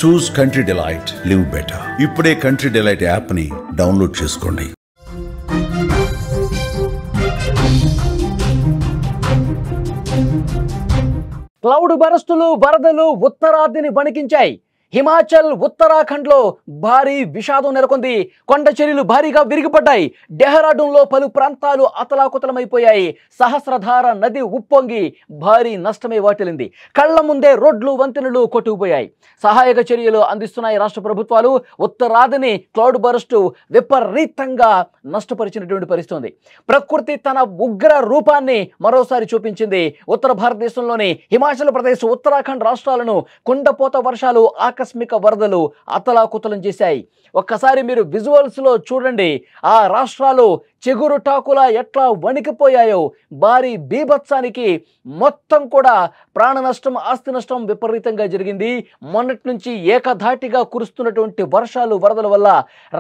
చూస్ country delight, live better. ఇప్పుడే country delight app ని download చేసుకోండి. క్లౌడ్ బరస్టులు, వరదలు ఉత్తరాదిని వణికించాయి. హిమాచల్, ఉత్తరాఖండ్లో భారీ విషాదం నెలకొంది. కొండ చర్యలు భారీగా విరిగిపడ్డాయి. డెహ్రాడూన్లో పలు ప్రాంతాలు అతలాకుతలమైపోయాయి. సహస్రధార నది ఉప్పొంగి భారీ నష్టమే వాటిల్లింది. కళ్ల ముందే రోడ్లు, వంతెనలు కొట్టుకుపోయాయి. సహాయక చర్యలు అందిస్తున్నాయి రాష్ట్ర ప్రభుత్వాలు. ఉత్తరాదిని క్లౌడ్ బరస్టు విపరీతంగా నష్టపరిచినటువంటి పరిస్థితి. ప్రకృతి తన ఉగ్ర రూపాన్ని మరోసారి చూపించింది. ఉత్తర భారతదేశంలోని హిమాచల్ ప్రదేశ్, ఉత్తరాఖండ్ రాష్ట్రాలను కుండపోత వర్షాలు, ఆకస్మిక వరదలు అతలాకుతలం చేశాయి. ఒక్కసారి మీరు విజువల్స్ లో చూడండి. ఆ రాష్ట్రాలు చెగురుటాకులా ఎట్లా వణికిపోయాయో. భారీ బీభత్సానికి మొత్తం కూడా ప్రాణ నష్టం, ఆస్తి నష్టం విపరీతంగా జరిగింది. మొన్నటి నుంచి ఏకధాటిగా కురుస్తున్నటువంటి వర్షాలు, వరదల వల్ల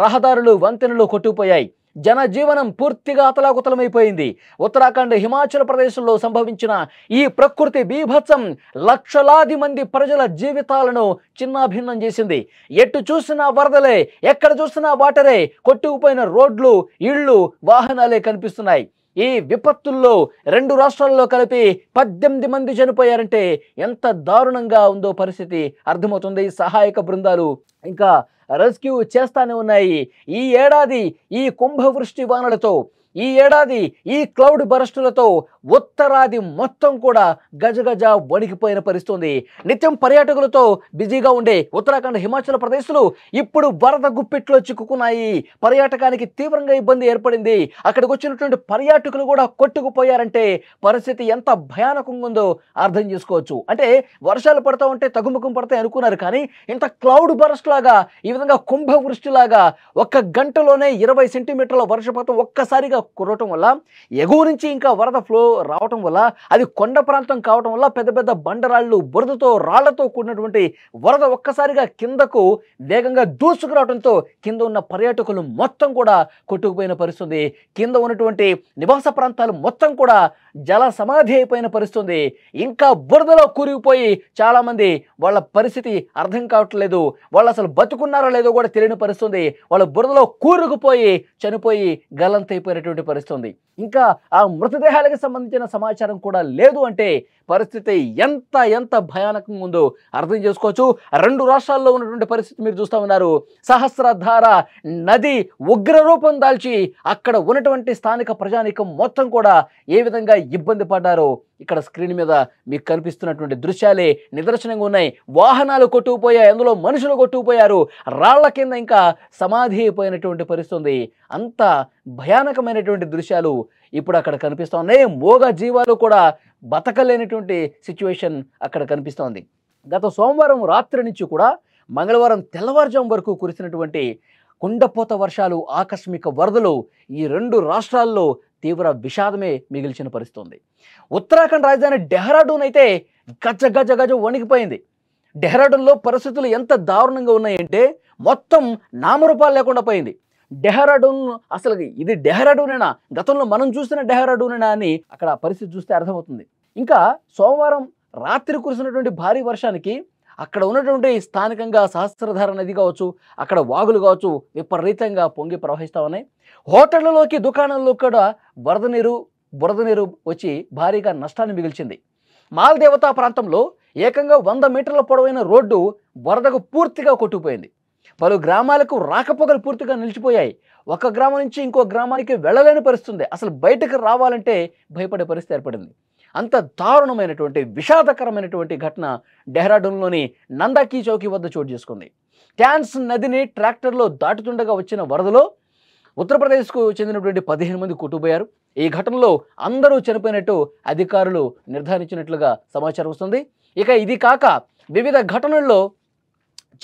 రహదారులు, వంతెనలు కొట్టుకుపోయాయి. జనజీవనం పూర్తిగా అతలాకుతలమైపోయింది. ఉత్తరాఖండ్, హిమాచల్ ప్రదేశ్లో సంభవించిన ఈ ప్రకృతి బీభత్సం లక్షలాది మంది ప్రజల జీవితాలను చిన్నాభిన్నం చేసింది. ఎటు చూసినా వరదలే, ఎక్కడ చూసినా వాటరే. కొట్టుకుపోయిన రోడ్లు, ఇళ్ళు, వాహనాలే కనిపిస్తున్నాయి. ఈ విపత్తుల్లో 2 రాష్ట్రాల్లో కలిపి 18 మంది చనిపోయారంటే ఎంత దారుణంగా ఉందో పరిస్థితి అర్థమవుతుంది. సహాయక బృందాలు ఇంకా రెస్క్యూ చేస్తానే ఉన్నాయి. ఈ ఏడాది ఈ కుంభవృష్టి వానలతో, ఈ ఏడాది ఈ క్లౌడ్ బరస్టులతో ఉత్తరాది మొత్తం కూడా గజగజ వణికిపోయిన పరిస్థితి. నిత్యం పర్యాటకులతో బిజీగా ఉండే ఉత్తరాఖండ్, హిమాచల్ ప్రదేశ్లు ఇప్పుడు వరద గుప్పిట్లో చిక్కుకున్నాయి. పర్యాటకానికి తీవ్రంగా ఇబ్బంది ఏర్పడింది. అక్కడికి వచ్చినటువంటి పర్యాటకులు కూడా కొట్టుకుపోయారంటే పరిస్థితి ఎంత భయానకంగా ఉందో అర్థం చేసుకోవచ్చు. అంటే వర్షాలు పడతా ఉంటే తగ్గుముఖం పడతాయి అనుకున్నారు, కానీ ఇంత క్లౌడ్ బరస్ట్ లాగా, ఈ విధంగా కుంభవృష్టిలాగా 1 గంటలోనే 20 సెంటీమీటర్ల వర్షపాతం ఒక్కసారిగా కురవటం వల్ల, ఎగువ నుంచి ఇంకా వరద ఫ్లో రావటం వల్ల, అది కొండ ప్రాంతం కావటం వల్ల పెద్ద పెద్ద బండరాళ్ళు, బురదతో, రాళ్లతో కూడినటువంటి వరద ఒక్కసారిగా కిందకు వేగంగా దూసుకురావడంతో కింద ఉన్న పర్యాటకులు మొత్తం కూడా కొట్టుకుపోయిన పరిస్థితి. కింద ఉన్నటువంటి నివాస ప్రాంతాలు మొత్తం కూడా జల సమాధి అయిపోయిన పరిస్థితి. ఇంకా బురదలో కూరుకుపోయి చాలా మంది, వాళ్ళ పరిస్థితి అర్థం కావట్లేదు. వాళ్ళు అసలు బతుకున్నారో లేదో కూడా తెలియని పరిస్థితి. వాళ్ళ బురదలో కూరుకుపోయి చనిపోయి గల్లంతైపోయినటువంటి పరిస్థితి. ఇంకా ఆ మృతదేహాలకు సంబంధించిన సమాచారం కూడా లేదు. అంటే పరిస్థితి ఎంత భయానకంగా ఉందో అర్థం చేసుకోవచ్చు. 2 రాష్ట్రాల్లో ఉన్నటువంటి పరిస్థితి మీరు చూస్తూ ఉన్నారు. సహస్రధార నది ఉగ్రరూపం దాల్చి అక్కడ ఉన్నటువంటి స్థానిక ప్రజానీకం మొత్తం కూడా ఏ విధంగా ఇబ్బంది పడ్డారో ఇక్కడ స్క్రీన్ మీద మీకు కనిపిస్తున్నటువంటి దృశ్యాలే నిదర్శనంగా ఉన్నాయి. వాహనాలు కొట్టుకుపోయాయి, అందులో మనుషులు కొట్టుకుపోయారు, రాళ్ల కింద ఇంకా సమాధి అయిపోయినటువంటి పరిస్థితి. అంత భయానకమైనటువంటి దృశ్యాలు ఇప్పుడు అక్కడ కనిపిస్తూ ఉన్నాయి. మోగ జీవాలు కూడా బతకలేనటువంటి సిచ్యువేషన్ అక్కడ కనిపిస్తోంది. గత సోమవారం రాత్రి నుంచి కూడా మంగళవారం తెల్లవారుజాము వరకు కురిసినటువంటి కుండపోత వర్షాలు, ఆకస్మిక వరదలు ఈ 2 రాష్ట్రాల్లో తీవ్ర విషాదమే మిగిల్చిన పరిస్థితి. ఉత్తరాఖండ్ రాజధాని డెహ్రాడూన్ అయితే గజ వణికిపోయింది. డెహ్రాడూన్లో పరిస్థితులు ఎంత దారుణంగా ఉన్నాయంటే మొత్తం నామరూపాలు లేకుండా పోయింది. డెహ్రాడూన్ అసలు ఇది డెహ్రాడూనేనా, గతంలో మనం చూసిన డెహ్రాడూనేనా అని అక్కడ పరిస్థితి చూస్తే అర్థమవుతుంది. ఇంకా సోమవారం రాత్రి కురిసినటువంటి భారీ వర్షానికి అక్కడ ఉన్నటువంటి స్థానికంగా సహస్రధార నది కావచ్చు, అక్కడ వాగులు కావచ్చు విపరీతంగా పొంగి ప్రవహిస్తూ ఉన్నాయి. హోటళ్లలోకి, దుకాణాల్లో కూడా బురద నీరు వచ్చి భారీగా నష్టాన్ని మిగిల్చింది. మాల్దేవతా ప్రాంతంలో ఏకంగా 100 మీటర్ల పొడవైన రోడ్డు వరదకు పూర్తిగా కొట్టుకుపోయింది. పలు గ్రామాలకు రాకపోకలు పూర్తిగా నిలిచిపోయాయి. ఒక గ్రామం నుంచి ఇంకో గ్రామానికి వెళ్ళలేని పరిస్థితి. అసలు బయటకు రావాలంటే భయపడే పరిస్థితి ఏర్పడింది. అంత దారుణమైనటువంటి విషాదకరమైనటువంటి ఘటన డెహ్రాడూన్లోని నందాకీ చౌకీ వద్ద చోటు చేసుకుంది. ట్యాన్స్ నదిని ట్రాక్టర్లో దాటుతుండగా వచ్చిన వరదలో ఉత్తరప్రదేశ్కు చెందినటువంటి 15 మంది కొట్టుకుపోయారు. ఈ ఘటనలో అందరూ చనిపోయినట్టు అధికారులు నిర్ధారించినట్లుగా సమాచారం వస్తుంది. ఇక ఇది కాక వివిధ ఘటనల్లో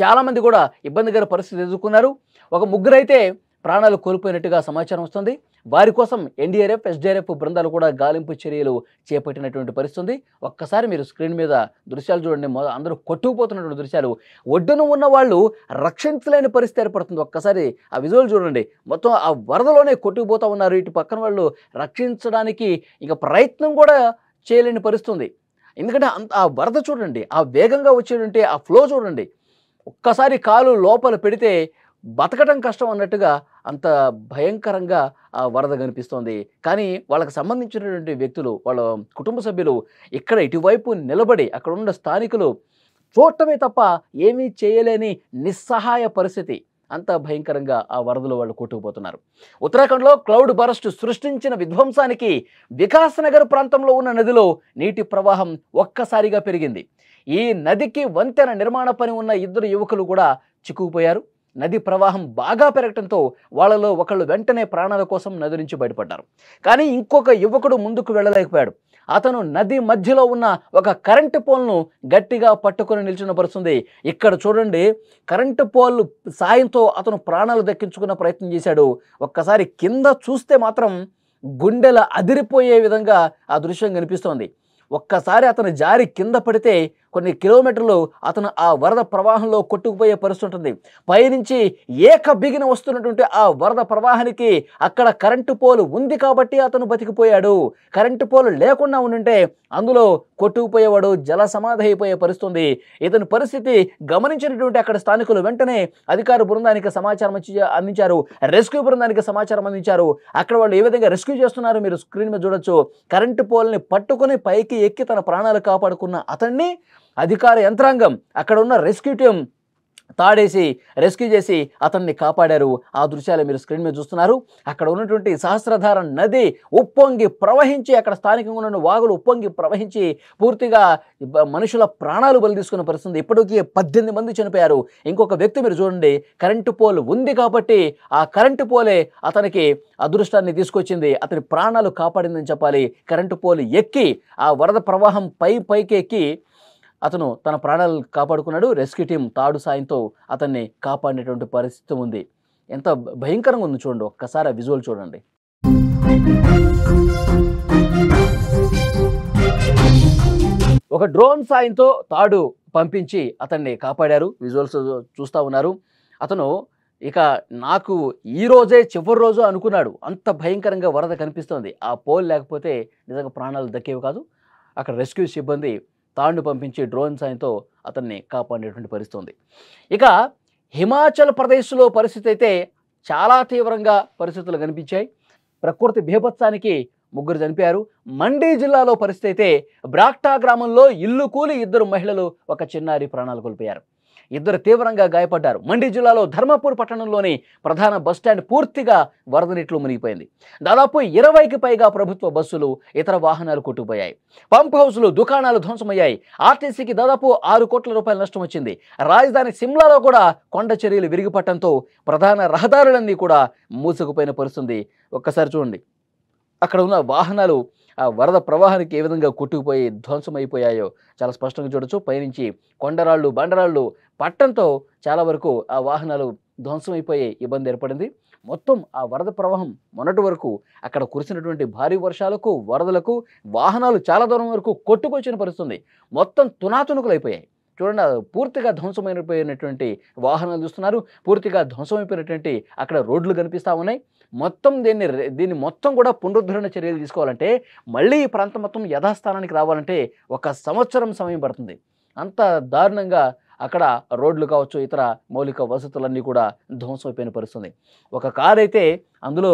చాలామంది కూడా ఇబ్బందికర పరిస్థితి ఎదుర్కొన్నారు. ఒక 3 అయితే ప్రాణాలు కోల్పోయినట్టుగా సమాచారం వస్తుంది. వారి కోసం ఎన్డీఆర్ఎఫ్, ఎస్డీఆర్ఎఫ్ బృందాలు కూడా గాలింపు చర్యలు చేపట్టినటువంటి పరిస్థితి. ఒక్కసారి మీరు స్క్రీన్ మీద దృశ్యాలు చూడండి. అందరూ కొట్టుకుపోతున్నటువంటి దృశ్యాలు. ఒడ్డున ఉన్న వాళ్ళు రక్షించలేని పరిస్థితి ఏర్పడుతుంది. ఒక్కసారి ఆ విజువల్ చూడండి. మొత్తం ఆ వరదలోనే కొట్టుకుపోతూ ఉన్నారు. ఇటు పక్కన వాళ్ళు రక్షించడానికి ఇక ప్రయత్నం కూడా చేయలేని పరిస్థితి. ఎందుకంటే ఆ వరద చూడండి, ఆ వేగంగా వచ్చేటువంటి ఆ ఫ్లో చూడండి. ఒక్కసారి కాలు లోపల పెడితే బతకటం కష్టం అన్నట్టుగా అంత భయంకరంగా ఆ వరద కనిపిస్తోంది. కానీ వాళ్ళకి సంబంధించినటువంటి వ్యక్తులు, వాళ్ళ కుటుంబ సభ్యులు ఇక్కడ ఇటువైపు నిలబడి అక్కడ ఉన్న స్థానికులు చూడటమే తప్ప ఏమీ చేయలేని నిస్సహాయ పరిస్థితి. అంత భయంకరంగా ఆ వరదలో వాళ్ళు కొట్టుకుపోతున్నారు. ఉత్తరాఖండ్లో క్లౌడ్ బరస్ట్ సృష్టించిన విధ్వంసానికి వికాస్ నగర్ ప్రాంతంలో ఉన్న నదిలో నీటి ప్రవాహం ఒక్కసారిగా పెరిగింది. ఈ నదికి వంతెన నిర్మాణ పని ఉన్న ఇద్దరు యువకులు కూడా చిక్కుకుపోయారు. నది ప్రవాహం బాగా పెరగటంతో వాళ్ళలో ఒకళ్ళు వెంటనే ప్రాణాల కోసం నది నుంచి బయటపడ్డారు. కానీ ఇంకొక యువకుడు ముందుకు వెళ్ళలేకపోయాడు. అతను నది మధ్యలో ఉన్న ఒక కరెంటు పోల్ను గట్టిగా పట్టుకొని నిల్చున్న పరిస్థితుంది. ఇక్కడ చూడండి, కరెంటు పోల్ సాయంతో అతను ప్రాణాలు దక్కించుకున్న ప్రయత్నం చేశాడు. ఒక్కసారి కింద చూస్తే మాత్రం గుండెల అదిరిపోయే విధంగా ఆ దృశ్యం కనిపిస్తోంది. ఒక్కసారి అతను జారి కింద పడితే కొన్ని కిలోమీటర్లు అతను ఆ వరద ప్రవాహంలో కొట్టుకుపోయే పరిస్థితి ఉంటుంది. పైనుంచి బిగిన వస్తున్నటువంటి ఆ వరద ప్రవాహానికి అక్కడ కరెంటు పోలు ఉంది కాబట్టి అతను బతికిపోయాడు. కరెంటు పోలు లేకుండా ఉండుంటే అందులో కొట్టుకుపోయేవాడు, జల సమాధి అయిపోయే పరిస్థితి. ఇతని పరిస్థితి గమనించినటువంటి అక్కడ స్థానికులు వెంటనే అధికార బృందానికి సమాచారం అందించారు, రెస్క్యూ బృందానికి సమాచారం అందించారు. అక్కడ వాళ్ళు ఏ విధంగా రెస్క్యూ చేస్తున్నారు మీరు స్క్రీన్ మీద చూడొచ్చు. కరెంటు పోల్ని పట్టుకొని పైకి ఎక్కి తన ప్రాణాలు కాపాడుకున్న అతన్ని అధికార యంత్రాంగం, అక్కడ ఉన్న రెస్క్యూ టీం తాడేసి రెస్క్యూ చేసి అతన్ని కాపాడారు. ఆ దృశ్యాలు మీరు స్క్రీన్ మీద చూస్తున్నారు. అక్కడ ఉన్నటువంటి సహస్రధార నది ఉప్పొంగి ప్రవహించి, అక్కడ స్థానికంగా ఉన్న వాగులు ఉప్పొంగి ప్రవహించి పూర్తిగా మనుషుల ప్రాణాలు బలి తీసుకున్న పరిస్థితి. ఇప్పటికీ 18 మంది చనిపోయారు. ఇంకొక వ్యక్తి మీరు చూడండి, కరెంటు పోల్ ఉంది కాబట్టి ఆ కరెంటు పోలే అతనికి అదృష్టాన్ని తీసుకొచ్చింది, అతని ప్రాణాలు కాపాడిందని చెప్పాలి. కరెంటు పోల్ ఎక్కి ఆ వరద ప్రవాహం పైకి ఎక్కి అతను తన ప్రాణాలు కాపాడుకున్నాడు. రెస్క్యూ టీం తాడు సాయంతో అతన్ని కాపాడినటువంటి పరిస్థితి ఉంది. ఎంత భయంకరంగా ఉంది చూడండి, ఒక్కసారి ఆ విజువల్ చూడండి. ఒక డ్రోన్ సాయంతో తాడు పంపించి అతన్ని కాపాడారు. విజువల్స్ చూస్తూ ఉన్నారు. అతను ఇక నాకు ఈ రోజే చివరి రోజు అనుకున్నాడు, అంత భయంకరంగా వరద కనిపిస్తోంది. ఆ పోల్ లేకపోతే నిజంగా ప్రాణాలు దక్కేవి కాదు. అక్కడ రెస్క్యూ సిబ్బంది తాడును పంపించి డ్రోన్ సాయంతో అతన్ని కాపాడేటువంటి పరిస్థితి ఉంది. ఇక హిమాచల్ ప్రదేశ్లో పరిస్థితి అయితే చాలా తీవ్రంగా పరిస్థితులు కనిపించాయి. ప్రకృతి బీభత్సానికి 3 చనిపోయారు. మండి జిల్లాలో పరిస్థితి అయితే బ్రాక్టా గ్రామంలో ఇల్లు కూలి 2 మహిళలు, ఒక చిన్నారి ప్రాణాలు కోల్పోయారు. 2 తీవ్రంగా గాయపడ్డారు. మండి జిల్లాలో ధర్మపూర్ పట్టణంలోని ప్రధాన బస్టాండ్ పూర్తిగా వరద నీటిలో మునిగిపోయింది. దాదాపు 20కి పైగా ప్రభుత్వ బస్సులు, ఇతర వాహనాలు కొట్టుకుపోయాయి. పంప్ హౌస్లు, దుకాణాలు ధ్వంసమయ్యాయి. ఆర్టీసీకి దాదాపు 6 కోట్ల రూపాయల నష్టం వచ్చింది. రాజధాని సిమ్లాలో కూడా కొండ చర్యలు విరిగిపట్టడంతో ప్రధాన రహదారులన్నీ కూడా మూసుకుపోయిన పరిస్థితి. ఒక్కసారి చూడండి, అక్కడ ఉన్న వాహనాలు ఆ వరద ప్రవాహానికి ఏ విధంగా కొట్టుకుపోయి ధ్వంసమైపోయాయో చాలా స్పష్టంగా చూడొచ్చు. పైనుంచి కొండరాళ్ళు, బండరాళ్ళు పట్టడంతో చాలా వరకు ఆ వాహనాలు ధ్వంసమైపోయే ఇబ్బంది ఏర్పడింది. మొత్తం ఆ వరద ప్రవాహం మొన్నటి వరకు అక్కడ కురిసినటువంటి భారీ వర్షాలకు, వరదలకు వాహనాలు చాలా దూరం వరకు కొట్టుకొచ్చిన పరిస్థితి. మొత్తం తునాతునుకులైపోయాయి. చూడండి, పూర్తిగా ధ్వంసమైపోయినటువంటి వాహనాలు చూస్తున్నారు. పూర్తిగా ధ్వంసమైపోయినటువంటి అక్కడ రోడ్లు కనిపిస్తూ ఉన్నాయి. మొత్తం దీన్ని మొత్తం కూడా పునరుద్ధరణ చర్యలు తీసుకోవాలంటే, మళ్ళీ ఈ ప్రాంతం మొత్తం యథాస్థానానికి రావాలంటే 1 సంవత్సరం సమయం పడుతుంది. అంత దారుణంగా అక్కడ రోడ్లు కావచ్చు, ఇతర మౌలిక వసతులన్నీ కూడా ధ్వంసమైపోయిన పరిస్థితి. ఒక కారు అయితే అందులో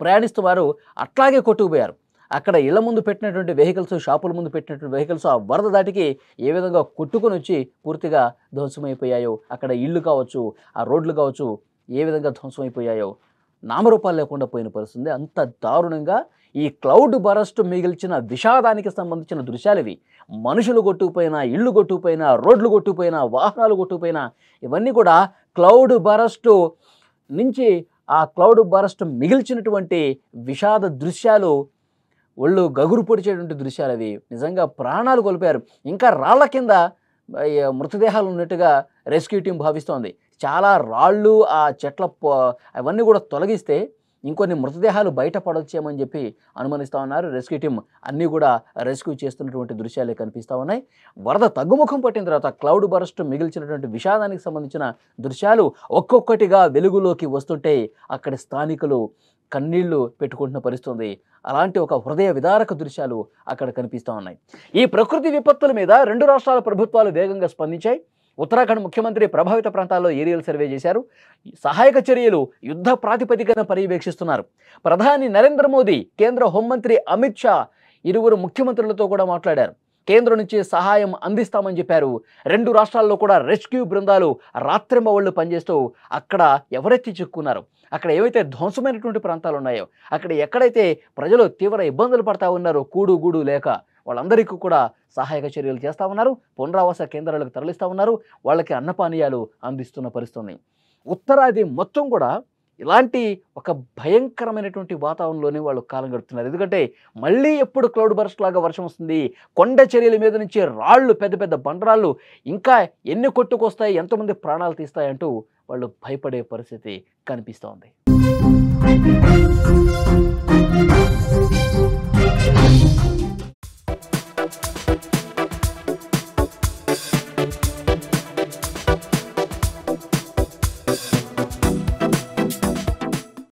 ప్రయాణిస్తూ వారు అట్లాగే కొట్టుకుపోయారు. అక్కడ ఇళ్ల ముందు పెట్టినటువంటి వెహికల్స్, షాపుల ముందు పెట్టినటువంటి వెహికల్స్ ఆ వరద దాటికి ఏ విధంగా కొట్టుకొని వచ్చి పూర్తిగా ధ్వంసమైపోయాయో, అక్కడ ఇళ్ళు కావచ్చు, ఆ రోడ్లు కావచ్చు ఏ విధంగా ధ్వంసమైపోయాయో నామరూపాలు లేకుండా పోయిన పరిస్థితి. అంత దారుణంగా ఈ క్లౌడ్ బరస్ట్ మిగిల్చిన విషాదానికి సంబంధించిన దృశ్యాలు ఇవి. మనుషులు కొట్టుకుపోయినా, ఇళ్ళు కొట్టుకుపోయినా, రోడ్లు కొట్టుకుపోయినా, వాహనాలు కొట్టుకుపోయినా, ఇవన్నీ కూడా క్లౌడ్ బరస్ట్ నుంచి ఆ క్లౌడ్ బరస్ట్ మిగిల్చినటువంటి విషాద దృశ్యాలు, ఒళ్ళు గగురు పొడిచేటువంటి దృశ్యాలు అవి. నిజంగా ప్రాణాలు కోల్పోయారు. ఇంకా రాళ్ల కింద మృతదేహాలు ఉన్నట్టుగా రెస్క్యూ టీం భావిస్తోంది. చాలా రాళ్ళు, ఆ చెట్ల అవన్నీ కూడా తొలగిస్తే ఇంకొన్ని మృతదేహాలు బయటపడొచ్చేమని చెప్పి అనుమానిస్తూ ఉన్నారు. రెస్క్యూ టీం అన్నీ కూడా రెస్క్యూ చేస్తున్నటువంటి దృశ్యాలే కనిపిస్తూ ఉన్నాయి. వరద తగ్గుముఖం పట్టిన తర్వాత క్లౌడ్ బరస్ట్ మిగిల్చినటువంటి విషాదానికి సంబంధించిన దృశ్యాలు ఒక్కొక్కటిగా వెలుగులోకి వస్తుంటే అక్కడి స్థానికులు కన్నీళ్లు పెట్టుకుంటున్న పరిస్థితి. అలాంటి ఒక హృదయ విదారక దృశ్యాలు అక్కడ కనిపిస్తూ ఉన్నాయి. ఈ ప్రకృతి విపత్తుల మీద 2 రాష్ట్రాల ప్రభుత్వాలు వేగంగా స్పందించాయి. ఉత్తరాఖండ్ ముఖ్యమంత్రి ప్రభావిత ప్రాంతాల్లో ఏరియల్ సర్వే చేశారు. సహాయక చర్యలు యుద్ధ ప్రాతిపదికన పర్యవేక్షిస్తున్నారు. ప్రధాని నరేంద్ర మోదీ, కేంద్ర హోంమంత్రి అమిత్ షా ఇరువురు ముఖ్యమంత్రులతో కూడా మాట్లాడారు. కేంద్రం నుంచి సహాయం అందిస్తామని చెప్పారు. 2 రాష్ట్రాల్లో కూడా రెస్క్యూ బృందాలు రాత్రింబవళ్లు పనిచేస్తూ అక్కడ ఎవరైతే చిక్కుకున్నారో, అక్కడ ఏవైతే ధ్వంసమైనటువంటి ప్రాంతాలు ఉన్నాయో, అక్కడ ఎక్కడైతే ప్రజలు తీవ్ర ఇబ్బందులు పడతా ఉన్నారో కూడు గూడు లేక, వాళ్ళందరికీ కూడా సహాయక చర్యలు చేస్తూ ఉన్నారు. పునరావాస కేంద్రాలకు తరలిస్తూ ఉన్నారు. వాళ్ళకి అన్నపానీయాలు అందిస్తున్న పరిస్థితుంది. ఉత్తరాది మొత్తం కూడా ఇలాంటి ఒక భయంకరమైనటువంటి వాతావరణంలోనే వాళ్ళు కాలం గడుపుతున్నారు. ఎందుకంటే మళ్ళీ ఎప్పుడు క్లౌడ్ బర్స్ట్ లాగా వర్షం వస్తుంది, కొండ చర్యల మీద నుంచి రాళ్ళు, పెద్ద పెద్ద బండరాళ్ళు ఇంకా ఎన్ని కొట్టుకొస్తాయి, ఎంతమంది ప్రాణాలు తీస్తాయంటూ వాళ్ళు భయపడే పరిస్థితి కనిపిస్తోంది.